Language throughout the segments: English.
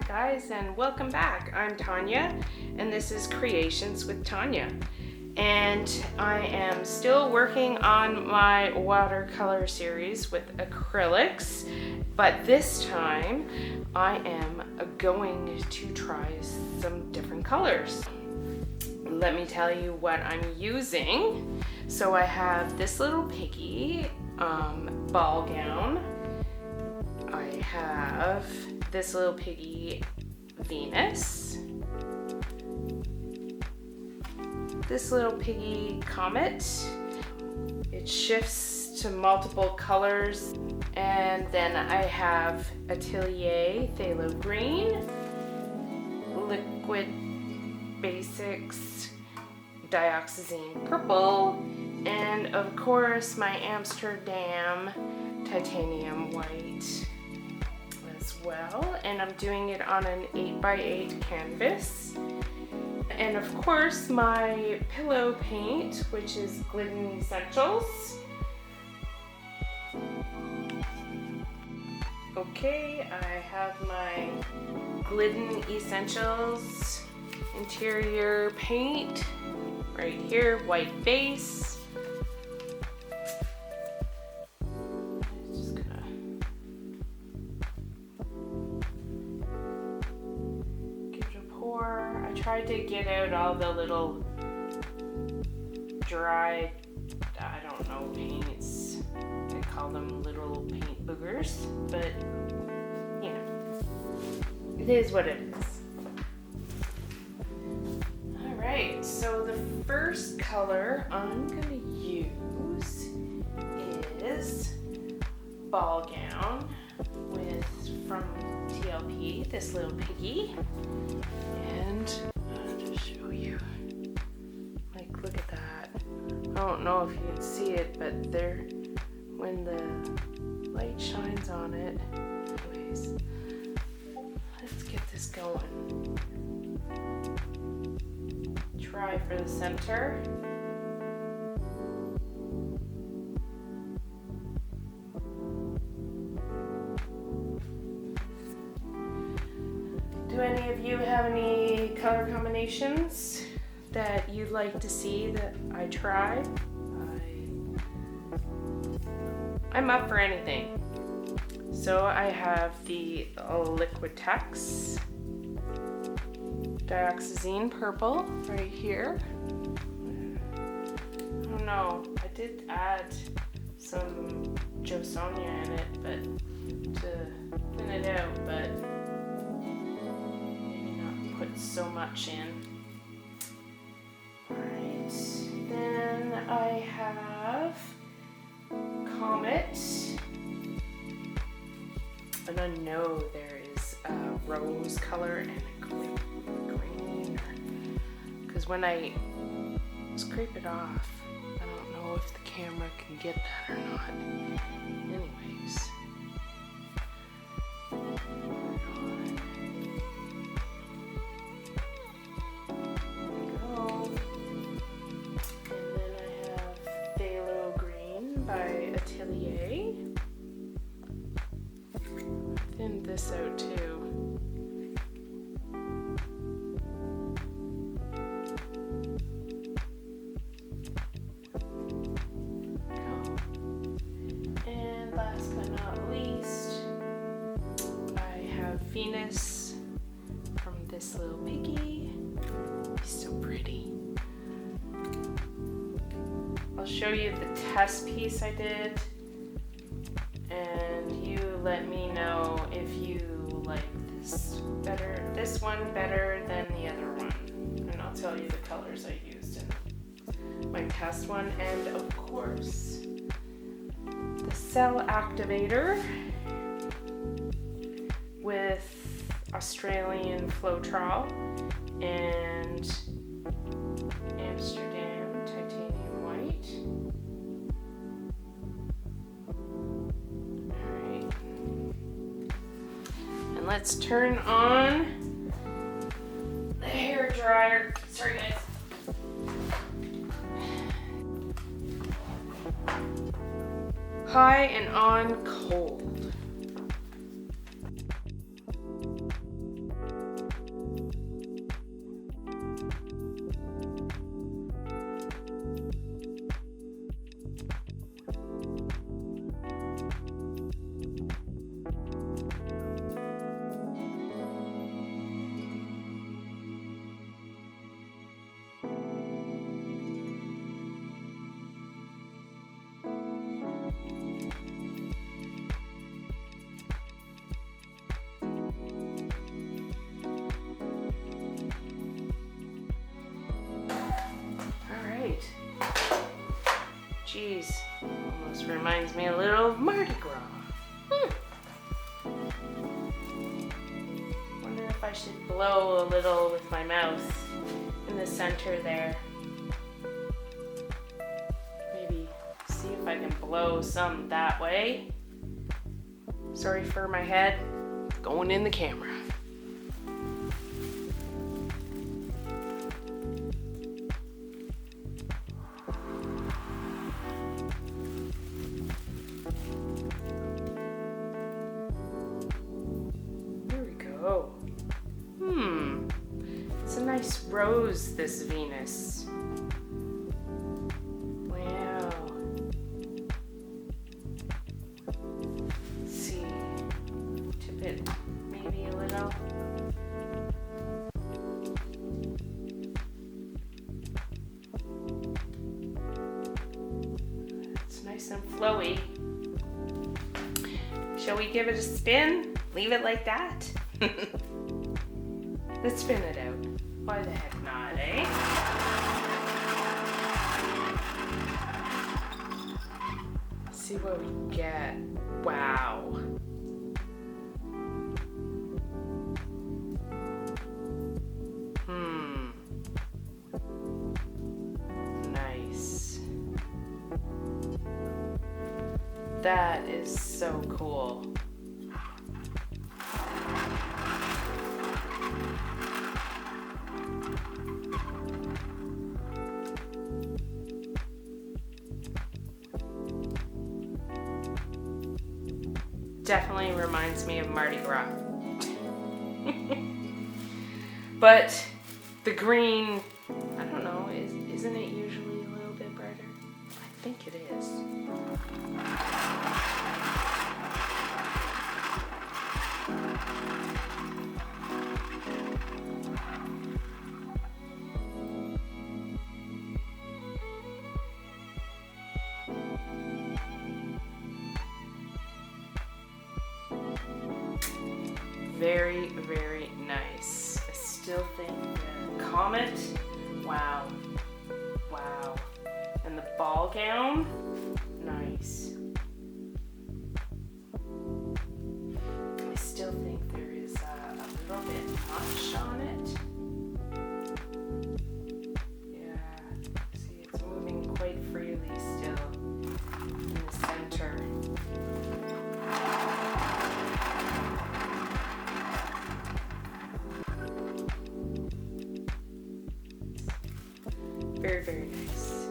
guys, and welcome back. I'm Tanya and this is Creations with Tanya, and I am still working on my watercolor series with acrylics, but this time I am going to try some different colors. Let me tell you what I'm using. So I have this little piggy ball gown. I have this little piggy Venus, this little piggy Comet. It shifts to multiple colors. And then I have Atelier Phthalo Green, Liquid Basics Dioxazine Purple, and of course my Amsterdam Titanium White as well. And I'm doing it on an 8x8 canvas. And of course my pillow paint, which is Glidden Essentials. Okay, I have my Glidden Essentials interior paint right here, white base. Just gonna give it a pour. I tried to get out all the little dry, I don't know, paints. I call them little paint boogers, but you know, it is what it is. Alright, so the first color I'm going to use is Ball Gown from TLP, this little piggy. And I'll just show you. Like, look at that. I don't know if you can see it, but there, when the light shines on it. Anyways, let's get this going. Try for the center. Do any of you have any color combinations that you'd like to see that I try? I'm up for anything. So I have the Liquitex Dioxazine Purple right here. I don't know, I did add some sonja in it, but to thin it out, but maybe not put so much in. Alright, then I have Comet, and I know there is a rose color and a green, because when I scrape it off, I don't know if the camera can get that or not. Anyways, Atelier. Thin this out too. And last but not least, I have Venus from this little piggy. He's so pretty. I'll show you the test piece I did, and you let me know if you like this one better than the other one, and I'll tell you the colors I used in my test one. And of course the cell activator with Australian floetrol and Amsterdam Titanium White. Alright. And let's turn on the hair dryer. Sorry guys. High and on cold. Geez, almost reminds me a little of Mardi Gras. Wonder if I should blow a little with my mouth in the center there. Maybe see if I can blow some that way. Sorry for my head going in the camera. Oh, it's a nice rose, this Venus. Wow. Let's see, tip it maybe a little. It's nice and flowy. Shall we give it a spin? Leave it like that? Let's spin it out. Why the heck not, eh? Let's see what we get. Wow. Nice. That is so cool. Definitely reminds me of Mardi Gras. But the green, I don't know, isn't it usually a little bit brighter? I think it is. Very, very nice. I still think the Comet, wow, wow. And the ball gown, nice. I still think there is a little bit much on it. Yeah, see it's moving quite freely still in the center. Very, very nice.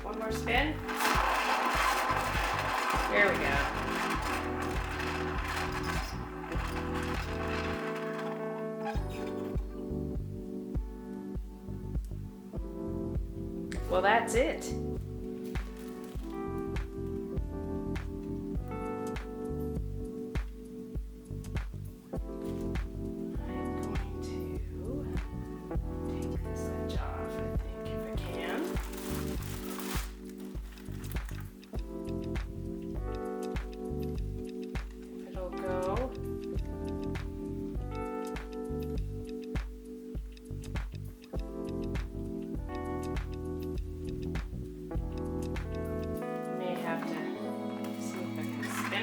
One more spin. There we go. Well, that's it.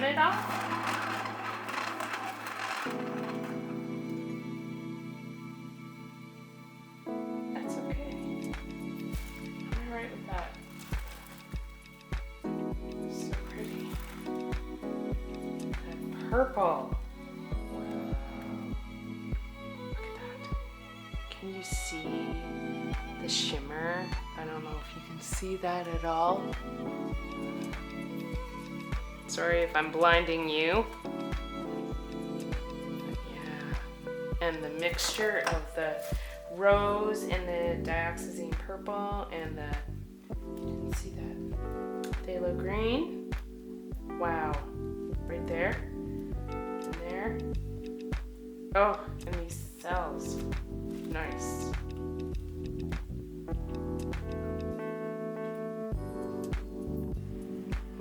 It off. That's okay. I'm alright with that. So pretty. That purple. Wow. Look at that. Can you see the shimmer? I don't know if you can see that at all. Sorry if I'm blinding you. But yeah. And the mixture of the rose and the dioxazine purple and the, you can see that, phthalo green. Wow. Right there. And there. Oh, and these cells. Nice.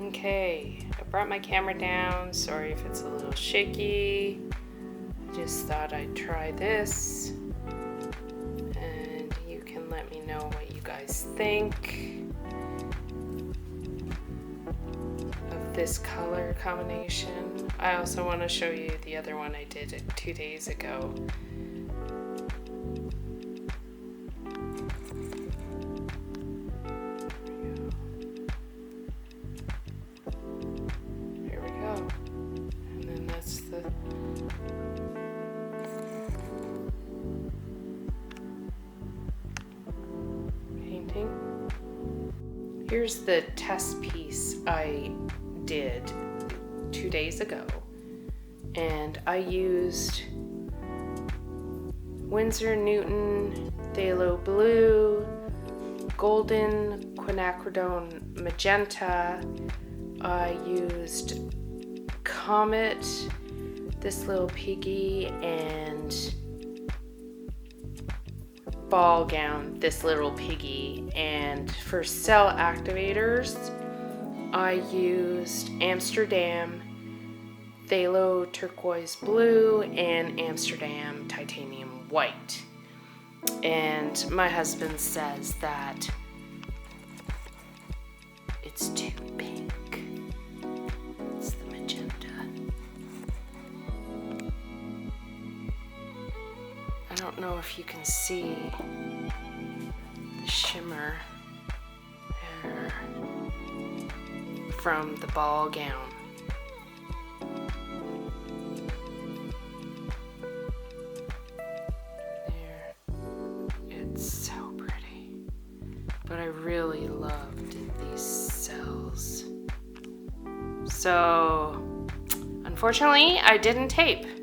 Okay, I brought my camera down. Sorry if it's a little shaky. I just thought I'd try this. And you and let me know what you guys think of this color combination. I also want to show you the other one I did 2 days ago. Here we go. And then that's the painting. Here's the test piece I did 2 days ago, and I used Winsor Newton Phthalo Blue, Golden Quinacridone Magenta. I used Comet, this little piggy, and Ball Gown, this little piggy. And for cell activators, I used Amsterdam Phthalo Turquoise Blue and Amsterdam Titanium White. And my husband says that it's too pink. It's the magenta. I don't know if you can see the shimmer there from the ball gown. There. It's so pretty. But I really loved these cells. So, unfortunately, I didn't tape.